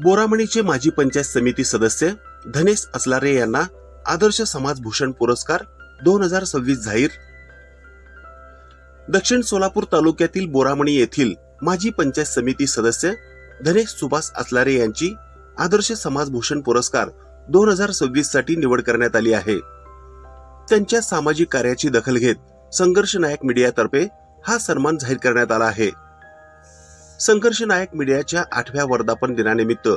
बोरामणीचे माजी पंचायत समिती सदस्य धनेश असलारे यांना आदर्श समाज भूषण पुरस्कार 2026 जाहीर. दक्षिण सोलापूर तालुक्यातील बोरामणी येथील माजी पंचायत समिती सदस्य धनेश सुभाष असलारे यांची आदर्श समाज भूषण पुरस्कार 2026 साठी निवड करण्यात आली आहे. त्यांच्या सामाजिक कार्याची दखल घेत संघर्ष नायक मीडियातर्फे हा सन्मान जाहीर करण्यात आला आहे. संघर्ष नायक मीडियाच्या 8व्या वर्धापन दिनानिमित्त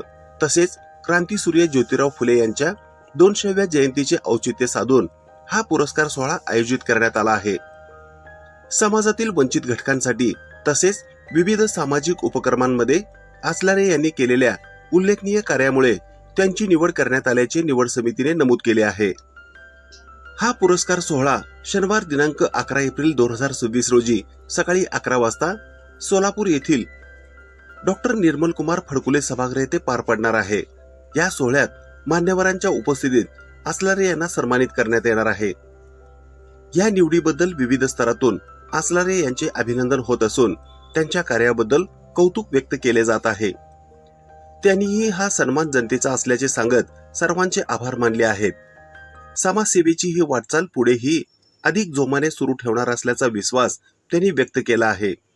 तसेच क्रांतीसूर्य ज्योतिराव फुले यांच्या 200व्या जयंतीचे औचित्य साधून हा पुरस्कार सोहळा आयोजित करण्यात आला आहे. समाजातील वंचित घटकांसाठी तसेच विविध सामाजिक उपक्रमांमध्ये असलारे यांनी केलेल्या उल्लेखनीय कार्यामुळे त्यांची निवड करण्यात आल्याचे निवड समितीने नमूद केले आहे. हा पुरस्कार सोहळा शनिवार दिनांक 11 एप्रिल 2026 रोजी सकाळी 11 वाजता सोलापूर येथील डॉक्टर निर्मल कुमार फडकुले सभागृह येथे पार पडणार आहे. या सोहळ्यात मान्यवरांच्या उपस्थितीत असलारे यांना सन्मानित करण्यात येणार आहे. या निवडीबद्दल विविध स्तरातून असलारे यांचे अभिनंदन होत असून त्यांच्या कार्याबद्दल कौतुक व्यक्त केले जात आहे. त्यांनीही हा सन्मान जनतेचा असल्याचे सांगत सर्वांचे आभार मानले आहेत. समाजसेवेची ही वाटचाल पुढेही अधिक जोमाने सुरू ठेवणार असल्याचा विश्वास त्यांनी व्यक्त केला आहे.